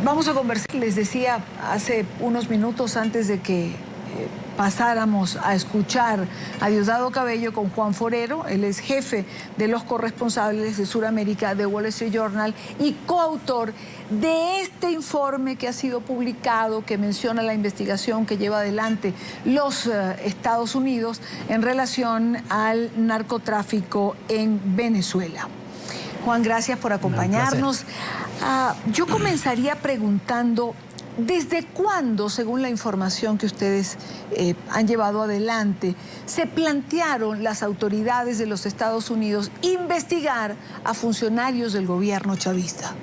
Vamos a conversar, les decía hace unos minutos antes de que pasáramos a escuchar a Diosdado Cabello con Juan Forero. Él es jefe de los corresponsables de Sudamérica de Wall Street Journal y coautor de este informe que ha sido publicado, que menciona la investigación que lleva adelante los Estados Unidos en relación al narcotráfico en Venezuela. Juan, gracias por acompañarnos. Yo comenzaría preguntando, ¿desde cuándo, según la información que ustedes han llevado adelante, se plantearon las autoridades de los Estados Unidos investigar a funcionarios del gobierno chavista?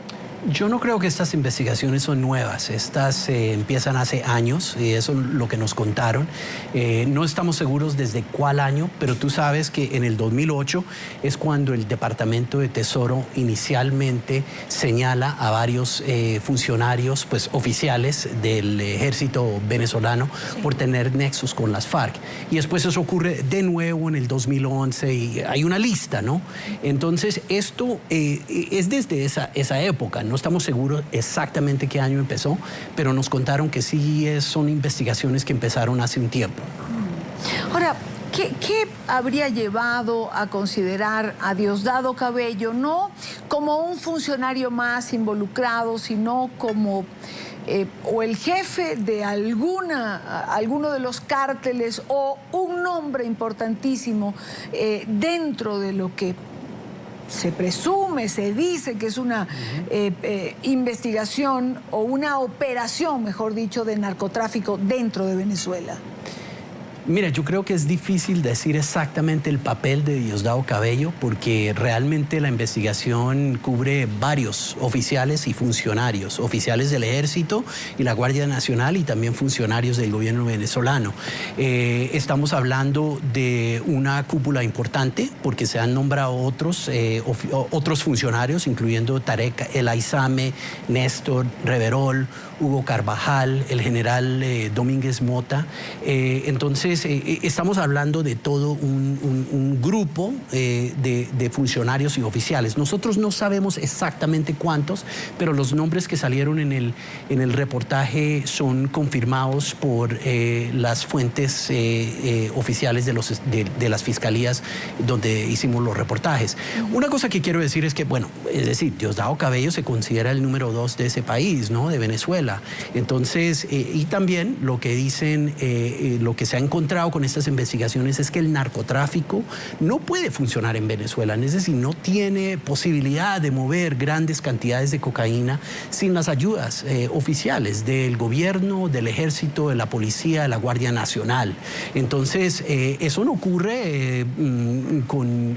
Yo no creo que estas investigaciones son nuevas, estas empiezan hace años y eso es lo que nos contaron. No estamos seguros desde cuál año, pero tú sabes que en el 2008 es cuando el Departamento de Tesoro inicialmente señala a varios funcionarios oficiales del ejército venezolano por tener nexos con las FARC. Y después eso ocurre de nuevo en el 2011 y hay una lista, ¿no? Entonces esto es desde esa época. No estamos seguros exactamente qué año empezó, pero nos contaron que sí son investigaciones que empezaron hace un tiempo. Ahora, ¿qué habría llevado a considerar a Diosdado Cabello no como un funcionario más involucrado, sino como o el jefe de alguno de los cárteles o un nombre importantísimo dentro de lo que se presume, se dice que es una investigación o una operación, mejor dicho, de narcotráfico dentro de Venezuela? Mira, yo creo que es difícil decir exactamente el papel de Diosdado Cabello porque realmente la investigación cubre varios oficiales y funcionarios, oficiales del Ejército y la Guardia Nacional y también funcionarios del gobierno venezolano. Estamos hablando de una cúpula importante porque se han nombrado otros funcionarios, incluyendo Tarek El Aizame, Néstor Reverol, Hugo Carvajal, el general Domínguez Mota. Entonces, estamos hablando de todo un grupo de funcionarios y oficiales. Nosotros no sabemos exactamente cuántos, pero los nombres que salieron en el reportaje son confirmados por las fuentes oficiales de las fiscalías donde hicimos los reportajes. Una cosa que quiero decir es que, bueno, es decir, Diosdado Cabello se considera el número 2 de ese país, ¿no? De Venezuela. Entonces, y también lo que dicen, lo que se ha encontrado con estas investigaciones es que el narcotráfico no puede funcionar en Venezuela, es decir, no tiene posibilidad de mover grandes cantidades de cocaína sin las ayudas oficiales del gobierno, del ejército, de la policía, de la Guardia Nacional. Entonces, eso no ocurre con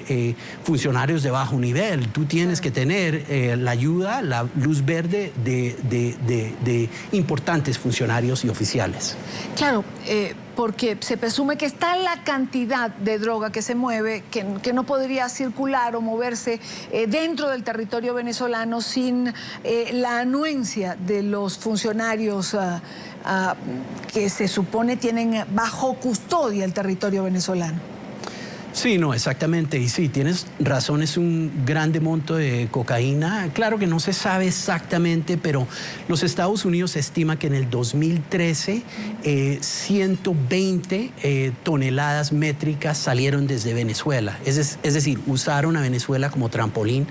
funcionarios de bajo nivel. Tú tienes que tener la ayuda, la luz verde de importantes funcionarios y oficiales. Claro, porque se presume que está la cantidad de droga que se mueve, que no podría circular o moverse dentro del territorio venezolano sin la anuencia de los funcionarios que se supone tienen bajo custodia el territorio venezolano. Sí, no, exactamente. Y sí, tienes razón, es un grande monto de cocaína. Claro que no se sabe exactamente, pero los Estados Unidos estima que en el 2013 120 toneladas métricas salieron desde Venezuela. Es decir, usaron a Venezuela como trampolín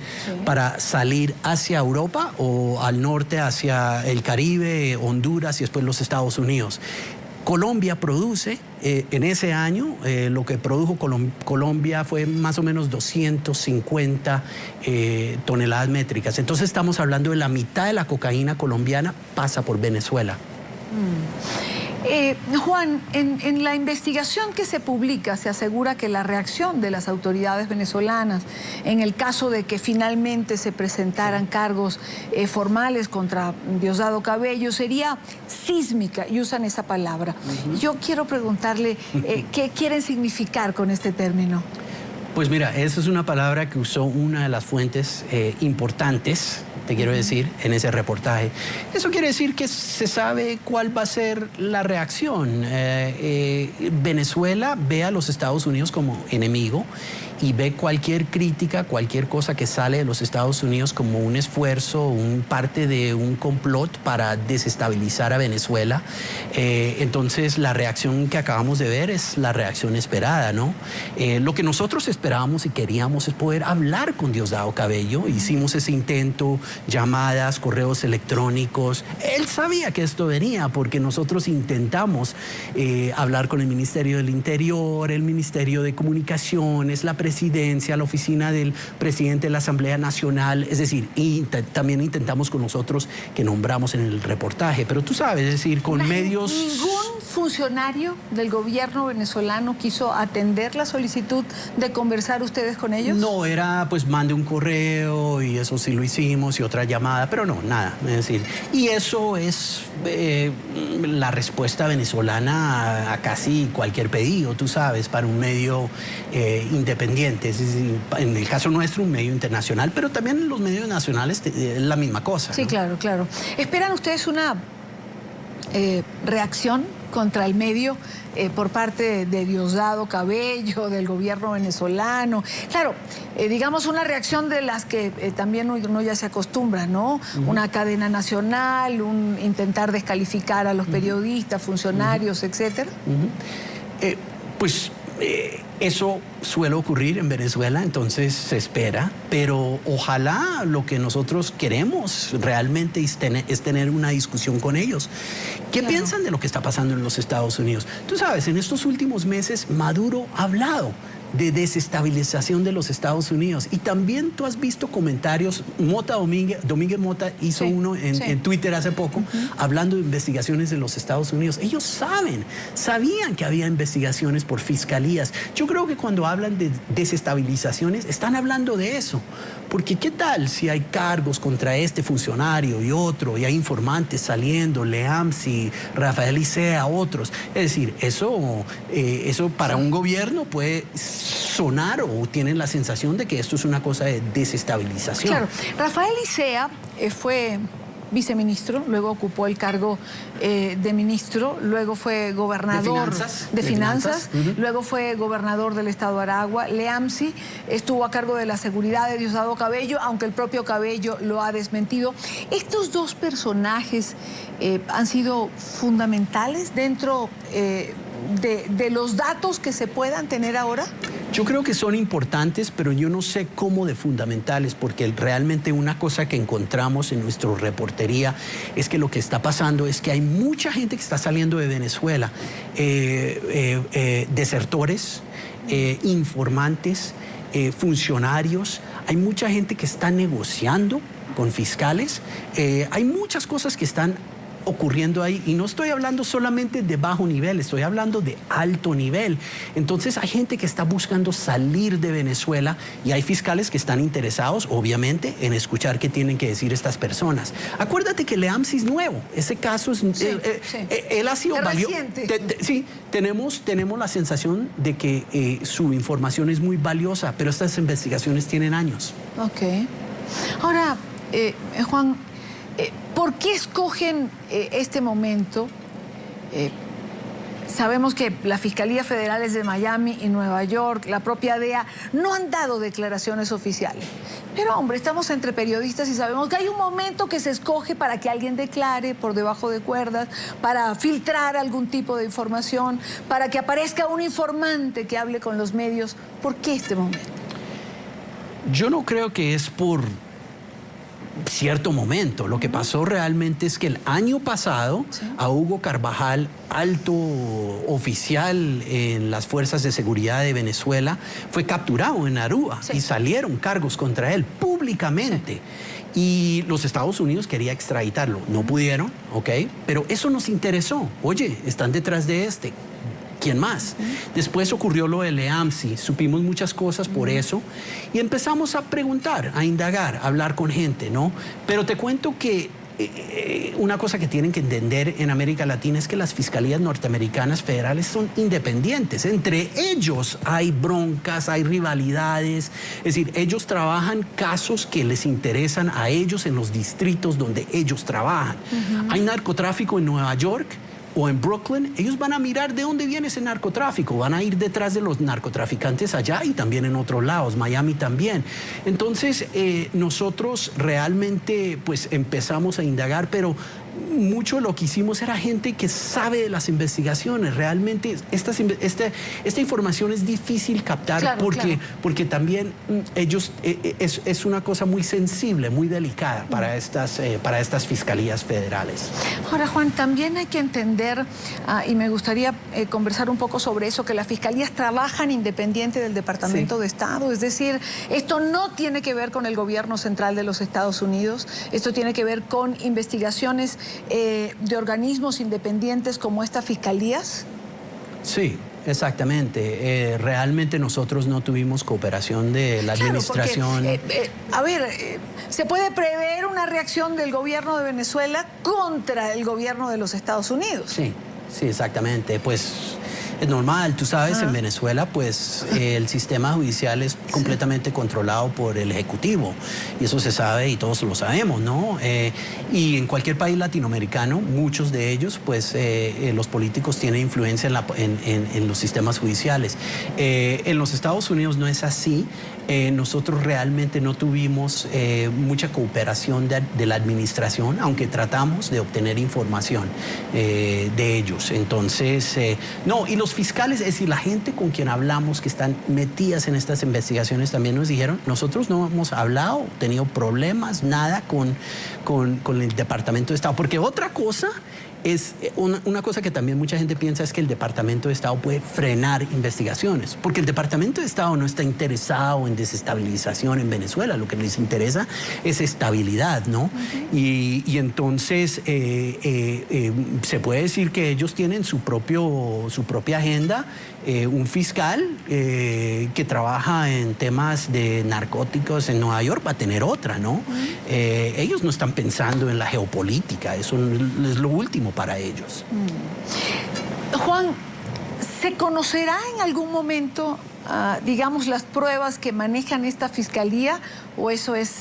para salir hacia Europa o al norte hacia el Caribe, Honduras y después los Estados Unidos. Colombia produce, en ese año, lo que produjo Colombia fue más o menos 250 toneladas métricas. Entonces estamos hablando de la mitad de la cocaína colombiana pasa por Venezuela. Juan, en la investigación que se publica se asegura que la reacción de las autoridades venezolanas en el caso de que finalmente se presentaran cargos formales contra Diosdado Cabello sería sísmica, y usan esa palabra. Yo quiero preguntarle qué quieren significar con este término. Pues mira, esa es una palabra que usó una de las fuentes importantes, te quiero decir, en ese reportaje. Eso quiere decir que se sabe cuál va a ser la reacción. Venezuela ve a los Estados Unidos como enemigo y ve cualquier crítica, cualquier cosa que sale de los Estados Unidos como un esfuerzo, parte de un complot para desestabilizar a Venezuela. Entonces la reacción que acabamos de ver es la reacción esperada, ¿no? Lo que nosotros esperábamos y queríamos es poder hablar con Diosdado Cabello. Hicimos ese intento, llamadas, correos electrónicos. Él sabía que esto venía porque nosotros intentamos hablar con el Ministerio del Interior, el Ministerio de Comunicaciones, la Presidencia, la oficina del presidente de la Asamblea Nacional, es decir, también intentamos con nosotros que nombramos en el reportaje, pero tú sabes, es decir, con medios... ¿Ningún funcionario del gobierno venezolano quiso atender la solicitud de conversar ustedes con ellos? No, era pues mande un correo y eso sí lo hicimos y otra llamada, pero no, nada, es decir, y eso es la respuesta venezolana a casi cualquier pedido, tú sabes, para un medio independiente, es decir, en el caso nuestro un medio internacional, pero también en los medios nacionales es la misma cosa. Sí, ¿no? Claro, claro. ¿Esperan ustedes una reacción contra el medio por parte de Diosdado Cabello, del gobierno venezolano? Claro, digamos una reacción de las que también uno ya se acostumbra, ¿no? Una cadena nacional, un intentar descalificar a los periodistas, funcionarios, etcétera. Eso suele ocurrir en Venezuela, entonces se espera, pero ojalá lo que nosotros queremos realmente es tener una discusión con ellos. ¿Qué piensan de lo que está pasando en los Estados Unidos? Tú sabes, en estos últimos meses Maduro ha hablado de desestabilización de los Estados Unidos. Y también tú has visto comentarios, Domínguez Mota hizo uno en Twitter hace poco, hablando de investigaciones de los Estados Unidos. Ellos sabían que había investigaciones por fiscalías. Yo creo que cuando hablan de desestabilizaciones, están hablando de eso. Porque ¿qué tal si hay cargos contra este funcionario y otro, y hay informantes saliendo, Leamsi, Rafael Licea, otros? Es decir, eso para un gobierno puede sonar o tienen la sensación de que esto es una cosa de desestabilización. Claro, Rafael Licea fue viceministro, luego ocupó el cargo de ministro, luego fue gobernador de finanzas, luego fue gobernador del estado de Aragua. Leamsi estuvo a cargo de la seguridad de Diosdado Cabello, aunque el propio Cabello lo ha desmentido. Estos dos personajes han sido fundamentales dentro de los datos que se puedan tener ahora. Yo creo que son importantes, pero yo no sé cómo de fundamentales, porque realmente una cosa que encontramos en nuestra reportería es que lo que está pasando es que hay mucha gente que está saliendo de Venezuela, desertores, informantes, funcionarios. Hay mucha gente que está negociando con fiscales. Hay muchas cosas que están ocurriendo ahí, y no estoy hablando solamente de bajo nivel, estoy hablando de alto nivel. Entonces hay gente que está buscando salir de Venezuela y hay fiscales que están interesados, obviamente, en escuchar qué tienen que decir estas personas. Acuérdate que Leamsi es nuevo, ese caso es... él ha sido valioso. Sí, tenemos la sensación de que su información es muy valiosa, pero estas investigaciones tienen años. Ok. Ahora, Juan, ¿por qué escogen este momento? Sabemos que las fiscalías federales de Miami y Nueva York, la propia DEA, no han dado declaraciones oficiales. Pero, hombre, estamos entre periodistas y sabemos que hay un momento que se escoge para que alguien declare por debajo de cuerdas, para filtrar algún tipo de información, para que aparezca un informante que hable con los medios. ¿Por qué este momento? Yo no creo que es por cierto momento. Lo que pasó realmente es que el año pasado a Hugo Carvajal, alto oficial en las fuerzas de seguridad de Venezuela, fue capturado en Aruba y salieron cargos contra él públicamente. Y los Estados Unidos quería extraditarlo. No pudieron, ¿ok? Pero eso nos interesó. Oye, están detrás de este. ¿Quién más? Después ocurrió lo de Leamsi, supimos muchas cosas por eso y empezamos a preguntar, a indagar, a hablar con gente, ¿no? Pero te cuento que una cosa que tienen que entender en América Latina es que las fiscalías norteamericanas federales son independientes. Entre ellos hay broncas, hay rivalidades. Es decir, ellos trabajan casos que les interesan a ellos en los distritos donde ellos trabajan. Hay narcotráfico en Nueva York, o en Brooklyn, ellos van a mirar de dónde viene ese narcotráfico, van a ir detrás de los narcotraficantes allá y también en otros lados, Miami también. Entonces, nosotros realmente pues empezamos a indagar, pero mucho de lo que hicimos era gente que sabe de las investigaciones. Realmente esta información es difícil captar, claro, porque también ellos es una cosa muy sensible, muy delicada para estas fiscalías federales. Ahora, Juan, también hay que entender, y me gustaría conversar un poco sobre eso, que las fiscalías trabajan independiente del Departamento de Estado. Es decir, esto no tiene que ver con el gobierno central de los Estados Unidos, esto tiene que ver con investigaciones de organismos independientes como estas fiscalías. Sí, exactamente. Realmente nosotros no tuvimos cooperación de la administración. Porque, se puede prever una reacción del gobierno de Venezuela contra el gobierno de los Estados Unidos. Sí, sí, exactamente. Pues es normal, tú sabes, en Venezuela pues el sistema judicial es completamente controlado por el Ejecutivo y eso se sabe y todos lo sabemos, ¿no? Y en cualquier país latinoamericano, muchos de ellos, pues los políticos tienen influencia en los sistemas judiciales. En los Estados Unidos no es así. Nosotros realmente no tuvimos mucha cooperación de la administración, aunque tratamos de obtener información de ellos. Entonces, no, y los fiscales, es decir, la gente con quien hablamos que están metidas en estas investigaciones también nos dijeron, nosotros no hemos hablado, tenido problemas, nada con el Departamento de Estado. Porque otra cosa es una cosa que también mucha gente piensa es que el Departamento de Estado puede frenar investigaciones, porque el Departamento de Estado no está interesado en desestabilización en Venezuela, lo que les interesa es estabilidad, ¿no? Y entonces se puede decir que ellos tienen su propia agenda. Un fiscal que trabaja en temas de narcóticos en Nueva York va a tener otra, ¿no? Ellos no están pensando en la geopolítica, eso es lo último para ellos. Juan, ¿se conocerá en algún momento, digamos, las pruebas que manejan esta fiscalía o eso es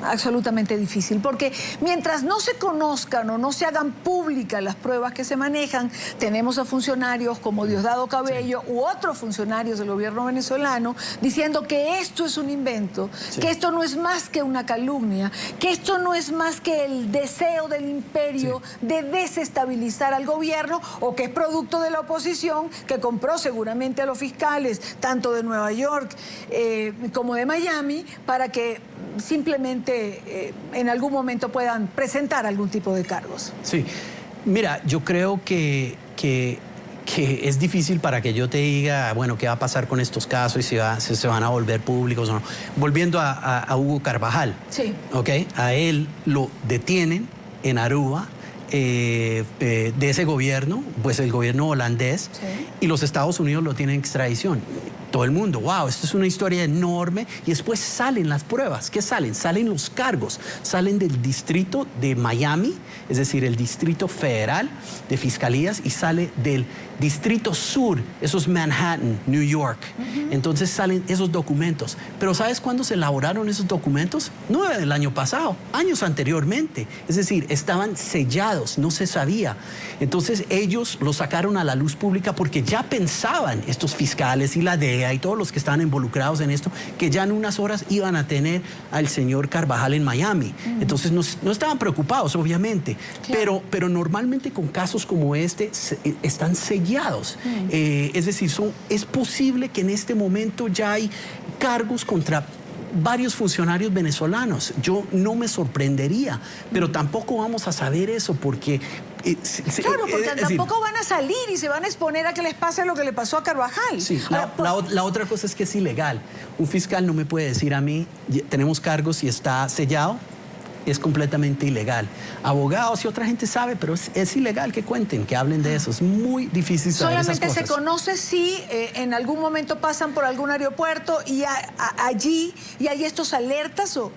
absolutamente difícil? Porque mientras no se conozcan o no se hagan públicas las pruebas que se manejan, tenemos a funcionarios como Diosdado Cabello u otros funcionarios del gobierno venezolano diciendo que esto es un invento, que esto no es más que una calumnia, que esto no es más que el deseo del imperio de desestabilizar al gobierno, o que es producto de la oposición que compró seguramente a los fiscales tanto de Nueva York como de Miami para que simplemente en algún momento puedan presentar algún tipo de cargos. Sí, mira, yo creo que es difícil para que yo te diga, bueno, qué va a pasar con estos casos y si se van a volver públicos o no. Volviendo a Hugo Carvajal, ¿ok? A él lo detienen en Aruba, de ese gobierno, pues el gobierno holandés, y los Estados Unidos lo tienen en extradición. Todo el mundo, wow, esto es una historia enorme, y después salen las pruebas. ¿Qué salen? Salen los cargos, salen del distrito de Miami, es decir, el distrito federal de fiscalías, y sale del distrito sur, eso es Manhattan, New York. Entonces salen esos documentos. Pero ¿sabes cuándo se elaboraron esos documentos? No del año pasado, años anteriormente. Es decir, estaban sellados, no se sabía. Entonces ellos los sacaron a la luz pública porque ya pensaban, estos fiscales y la DEA y todos los que estaban involucrados en esto, que ya en unas horas iban a tener al señor Carvajal en Miami. Entonces no estaban preocupados, obviamente. Claro. Pero normalmente con casos como este están sellados. Es decir, es posible que en este momento ya hay cargos contra varios funcionarios venezolanos. Yo no me sorprendería, pero tampoco vamos a saber eso porque... claro, porque tampoco van a salir y se van a exponer a que les pase lo que le pasó a Carvajal. Sí, la otra cosa es que es ilegal. Un fiscal no me puede decir a mí, tenemos cargos y está sellado. Es completamente ilegal. Abogados y otra gente sabe, pero es ilegal que cuenten, que hablen de eso. Es muy difícil saber esas cosas. Solamente se conoce si en algún momento pasan por algún aeropuerto y allí y hay estos alertas o...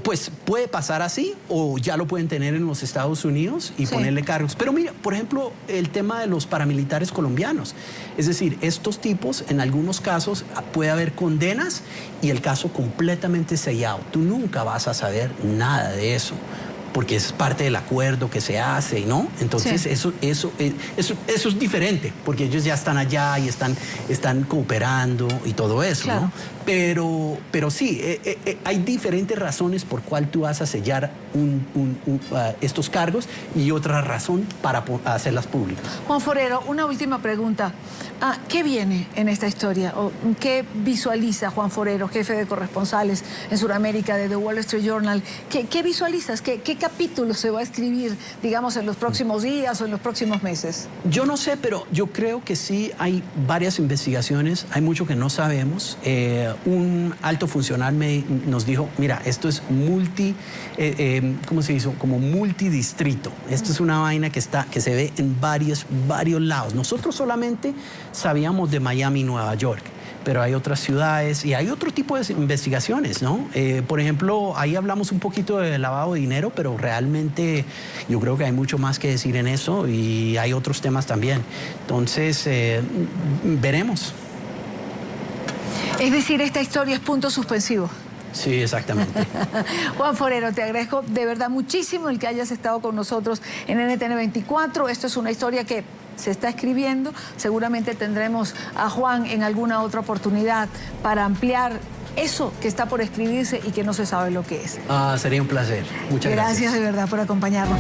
Pues puede pasar así, o ya lo pueden tener en los Estados Unidos y ponerle cargos. Pero mira, por ejemplo, el tema de los paramilitares colombianos. Es decir, estos tipos, en algunos casos, puede haber condenas y el caso completamente sellado. Tú nunca vas a saber nada de eso. porque es parte del acuerdo que se hace, ¿no? Entonces eso es diferente, porque ellos ya están allá y están cooperando y todo eso, claro, ¿no? Pero sí, hay diferentes razones por cuál tú vas a sellar estos cargos y otra razón para hacerlas públicas. Juan Forero, una última pregunta. ¿Qué viene en esta historia? ¿O qué visualiza Juan Forero, jefe de corresponsales en Sudamérica de The Wall Street Journal? ¿Qué visualizas? ¿Qué capítulo se va a escribir, digamos, en los próximos días o en los próximos meses? Yo no sé, pero yo creo que sí hay varias investigaciones, hay mucho que no sabemos. Un alto funcionario nos dijo, mira, esto es ¿cómo se hizo? Como multidistrito. Esto es una vaina que se ve en varios lados. Nosotros solamente sabíamos de Miami y Nueva York, pero hay otras ciudades y hay otro tipo de investigaciones, ¿no? Por ejemplo, ahí hablamos un poquito de lavado de dinero, pero realmente yo creo que hay mucho más que decir en eso y hay otros temas también. Entonces, veremos. Es decir, esta historia es punto suspensivo. Sí, exactamente. Juan Forero, te agradezco de verdad muchísimo el que hayas estado con nosotros en NTN 24. Esto es una historia que se está escribiendo. Seguramente tendremos a Juan en alguna otra oportunidad para ampliar eso que está por escribirse y que no se sabe lo que es. Sería un placer. Muchas gracias. Gracias de verdad por acompañarnos.